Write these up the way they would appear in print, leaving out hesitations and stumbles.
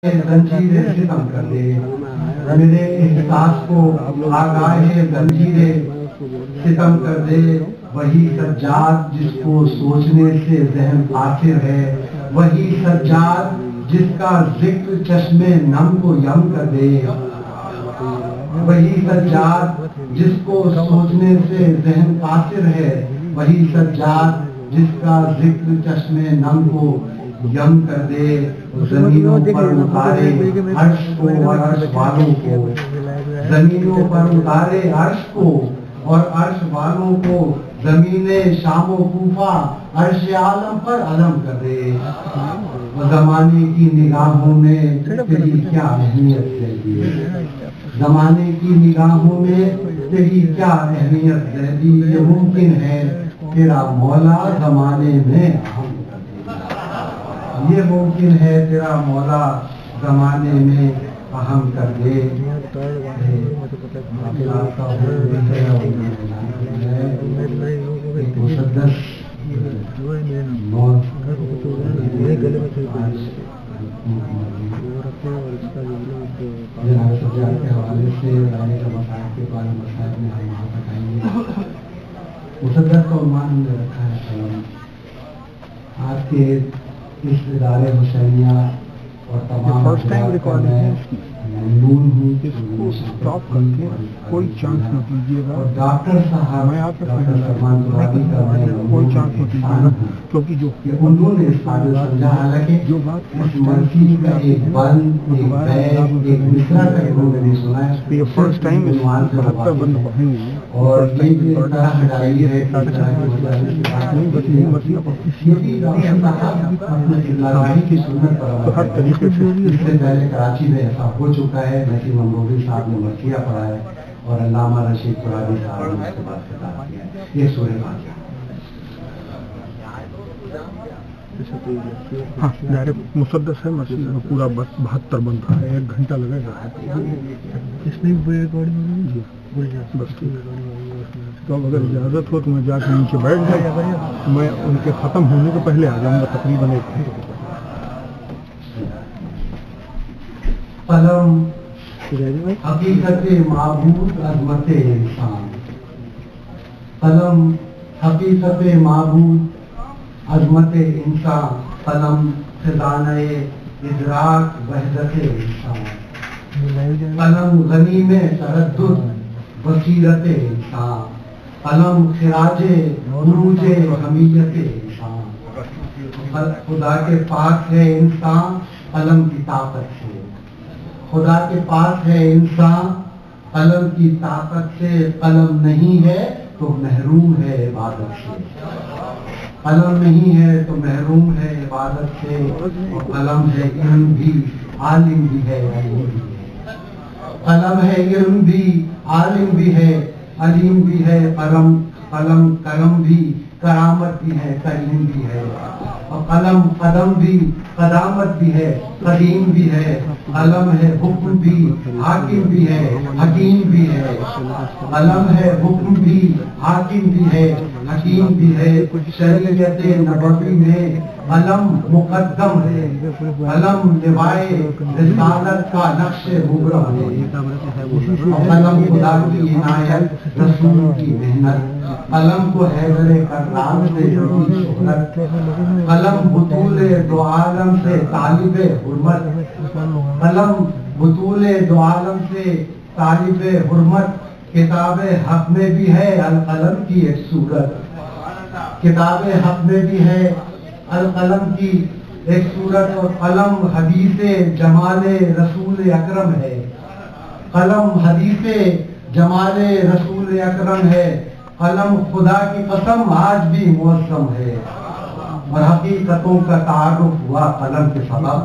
زنجیریں ستم کر دے، میرے احساس کو آگاہ زنجیریں ستم کر دے، وہی سجاد جس کو سوچنے سے ذہن قاصر ہے، وہی سجاد جس کا ذکر چشم نم کو یم کر دے، وہی سجاد جس کو سوچنے سے ذہن قاصر ہے، وہی سجاد جس کا ذکر چشم نم کو یم کر دے، زمینوں پر اتارے عرش کو اور عرش والوں کو، زمینوں پر اتارے عرش کو اور عرش والوں کو، زمین شام و کوفہ عرش عالم پر علم کر دے، زمانے کی نگاہوں میں تیری کیا اہمیت ہے، زمانے کی نگاہوں میں تیری کیا اہمیت ہے، یہ ممکن ہے تیرا مولا زمانے میں اہم، یہ ممکن ہے تیرا مولا زمانے میں اہم کر دے، مسدس موت سجاد کے حوالے سے رائے کا مسائل کے بارے مسائل میں ہم وہاں تک آئیں گے۔ مسدس کا عنوان ہم نے رکھا ہے قلم۔ آج کے اس ادارے حسینیہ اور تمام ممنون ہوں، کوئی چانس نہ دیجیے گا، اور ڈاکٹر صاحب میں آپ ڈاکٹر سلمان ترابی کا میں کوئی چانس نہ دیجیے گا، کیونکہ جو انہوں نے اس قابل سمجھا، حالانکہ جو بات اس مرضی کا ایک بند ایک بیگ ایک مصرع تک انہوں نے نہیں سنا ہے، یہ فرسٹ ٹائم عنوان سے 72 بند پڑھیں گے، اور یہ جو طرح ہٹائی ہے اس طرح کی مجالس کی بات نہیں بس یہ مطلب یہ بھی ڈاکٹر صاحب اللہ کی سنت پر عمل ہر طریقے سے اس سے پہلے کراچی میں ایسا ہو چکا ہے، نسیم امروزی صاحب نے مرثیہ پڑھا ہے اور علامہ رشید ترابی صاحب نے اس کے بعد خطاب کیا ہے، یہ سورہ فاتحہ۔ ہاں ڈائریکٹ مسدس ہے، مسجد میں پورا بس 72 بند ہے، 1 گھنٹہ لگے گا اس میں بس تو اب اگر اجازت ہو تو میں جا کے نیچے بیٹھ جاؤں، میں ان کے ختم ہونے کے پہلے آ جاؤں گا تقریباً 1 گھنٹے کے بعد۔ قلم حقیقت معبود عظمت انسان، قلم حقیقت معبود عظمت انسان، قلم خزانہ ادراک وحدت انسان، قلم غنی میں تردد بصیرت انسان، قلم خراج عروج حمیت انسان، خدا کے پاس ہے انسان قلم کی طاقت سے، خدا کے پاس ہے انسان قلم کی طاقت سے، قلم نہیں ہے تو محروم ہے عبادت سے، قلم نہیں ہے تو محروم ہے عبادت سے، اور قلم ہے علم بھی عالم بھی ہے علیم بھی ہے، قلم ہے علم بھی عالم بھی ہے علیم بھی ہے، قلم کرم بھی کرامت بھی ہے کریم بھی ہے، اور قلم قدم بھی قدامت بھی ہے قدیم بھی ہے، قلم ہے حکم بھی حاکم بھی ہے حکیم بھی ہے، قلم ہے حکم بھی حاکم بھی ہے حکیم بھی ہے، شریعت نبوی میں قلم مقدم ہے، قلم لوائے رسالت کا نقش مبرم ہے، قلم خدا کی عنایت رسول کی محنت، قلم کو حیدر کرام سے ملی شہرت، قلم بطول دو عالم سے طالب حرمت، قلم بطول دو عالم سے طالب حرمت، کتاب حق میں بھی ہے القلم کی ایک صورت، کتاب حق میں بھی ہے القلم کی ایک صورت، اور قلم حدیث جمال رسول اکرم ہے، قلم حدیث جمال رسول اکرم ہے، قلم خدا کی قسم آج بھی معظم ہے، اور حقیقتوں کا تعارف ہوا قلم کے سبب،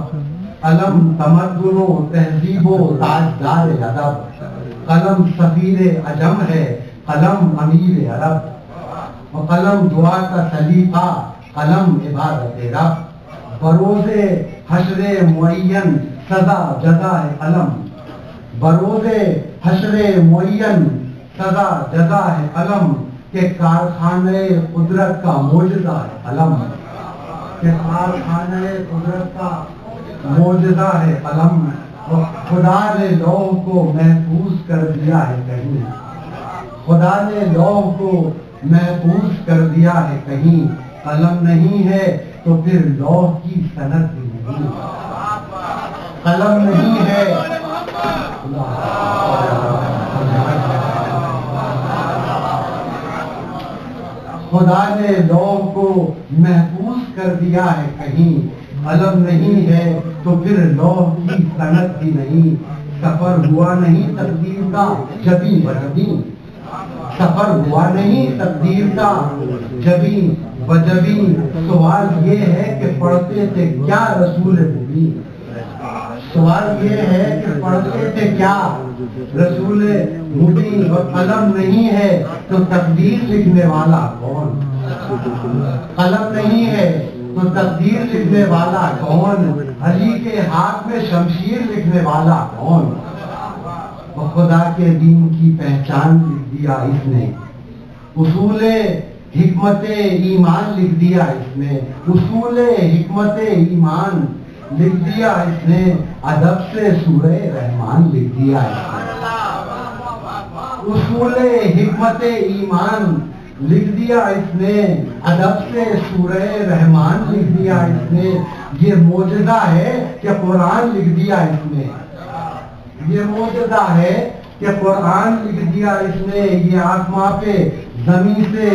قلم تمدن و تہذیب و تاجدار ادب، قلم سفیر عجم ہے قلم امیر عرب، اور قلم دعا کا سلیقہ قلم عبادت رب، بروز حشر معین سزا جزا ہے قلم، بروز حشر معین سزا جزا ہے قلم، کہ کارخانہ قدرت کا معجزہ ہے قلم، کہ کارخانہ قدرت کا معجزہ ہے قلم، خدا نے لوح کو محفوظ کر دیا ہے کہیں، خدا نے لوح کو محفوظ کر دیا ہے کہیں، قلم نہیں ہے تو پھر لوح کی صنعت بھی نہیں، قلم نہیں ہے خدا نے لوح کو محفوظ کر دیا ہے کہیں، قلم نہیں ہے تو پھر لوح کی صنعت بھی نہیں، سفر ہوا نہیں تقدیر کا جبیں بجبیں، سفر ہوا نہیں تقدیر کا جبیں بجبیں، سوال یہ ہے کہ پڑھتے تھے کیا رسول مبین، سوال یہ ہے کہ پڑھتے تھے کیا رسول مبین، اور قلم نہیں ہے تو تقدیر لکھنے والا کون، قلم نہیں ہے تو تقدیر لکھنے والا کون، علی کے ہاتھ میں شمشیر لکھنے والا کون، خدا کے دین کی پہچان لکھ دیا اس نے، اصول حکمت ایمان لکھ دیا اس نے، اصول حکمت ایمان لکھ دیا اس نے، ادب سے سورہ رحمان لکھ دیا اس نے، اصول حکمت ایمان لکھ دیا اس نے، ادب سے سورہ رحمان لکھ دیا اس نے، یہ معجزہ ہے کہ قرآن لکھ دیا اس نے، یہ معجزہ ہے کہ قرآن لکھ دیا اس نے، یہ آسماں پہ زمین سے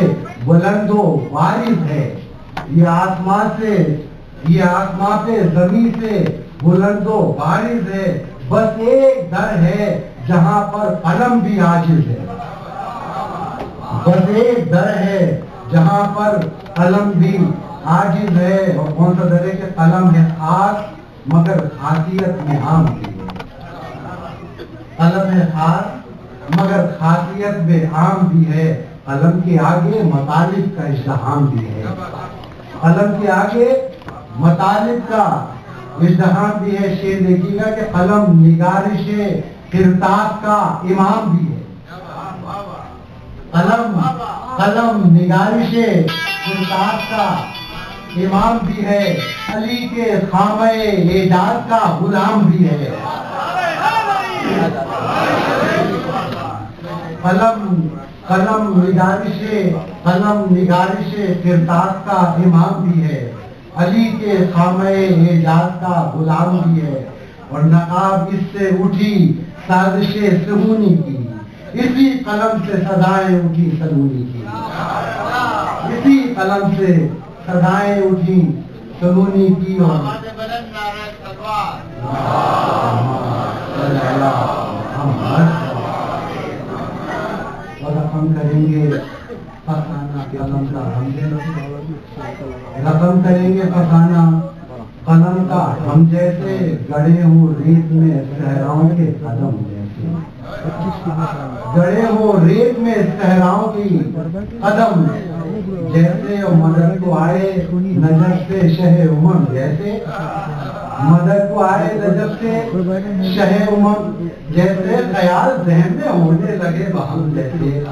بلند و بارز ہے، یہ آسمان پہ زمین سے بلند و بارز ہے، بس ایک در ہے جہاں پر قلم بھی عاجز ہے، بس ایک در ہے جہاں پر قلم بھی عاجز ہے، اور کون سا در ہے کہ قلم ہے خاص مگر خاصیت میں عام بھی ہے، قلم ہے خاص مگر خاصیت میں عام بھی ہے، قلم کے آگے مطالب کا ازدحام بھی ہے، قلم کے آگے مطالب کا ازدحام بھی ہے، شعر دیکھیے گا کہ قلم نگارش کرتاب کا امام بھی ہے، قلم نگارش کرتاب کا امام بھی ہے، علی کے خامہ اعجاز کا غلام بھی ہے، قلم نگارش کرتاب کا امام بھی ہے، علی کے خامہ اعجاز کا غلام بھی ہے، اور نقاب اس سے اٹھی سازش سہونی کی، اسی قلم سے صدائیں اٹھی سلونی کی، اسی قلم سے صدائیں اٹھی سلونی کی، اور رقم کریں گے فسانہ قلم کا رقم کریں گے فسانہ قلم کا ہم جیسے گڑے ہوں ریت میں صحراؤں کے قدم جیسے، گڑے ہوں ریت میں صحراؤں کی قدم جیسے، اور مدد کو آئے نجف سے شہ امم جیسے، مدد کو آئے نجف سے شہ امم جیسے، خیال ذہن میں ہونے لگے بہم جیسے،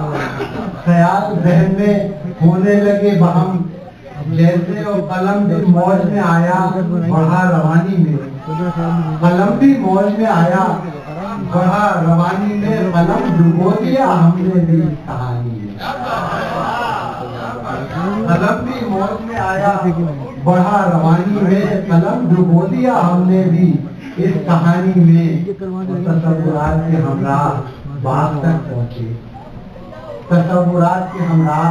خیال ذہن میں ہونے لگے بہم جیسے، اور قلم بھی موج میں آیا بڑھا روانی میں، قلم بھی موج میں آیا بڑھا روانی میں، قلم ڈبو دیا ہم نے بھی کہانی میں، قلم بھی موج میں آیا بڑھا روانی میں، قلم ڈبو دیا ہم نے بھی اس کہانی میں، تصورات کے ہمراہ بات تک پہنچے، تصورات کے ہمراہ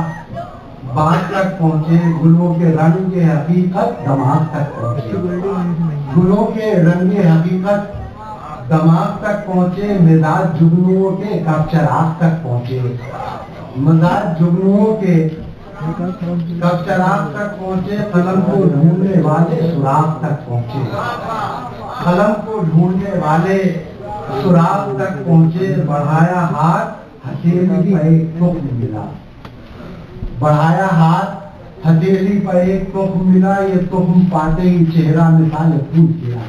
بات تک پہنچے، گلوں کے رنگ کے حقیقت دماغ تک پہنچے، گلوں کے رنگ حقیقت دماغ تک پہنچے، مزاج جگنوؤں کے کفچرات تک پہنچے، مزاج جگنوؤں کے کفچرات تک پہنچے، قلم کو ڈھونڈنے والے سراغ تک پہنچے، قلم کو ڈھونڈنے والے سراغ تک پہنچے، بڑھایا ہاتھ ہتھیلی پر ایک تخم ملا، بڑھایا ہاتھ ہتھیلی پر ایک تخم ملا، یہ تخم پاتے ہی چہرہ مثال ٹوٹ گیا،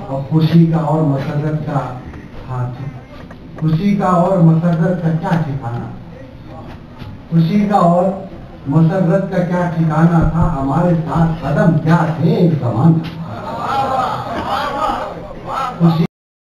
اور خوشی کا اور مسرت کا ہاتھ، خوشی کا اور مسرت کا کیا ٹھکانا، خوشی کا اور مسرت کا کیا ٹھکانا تھا، ہمارے ساتھ قدم کیا تھے ایک زمان، خوشی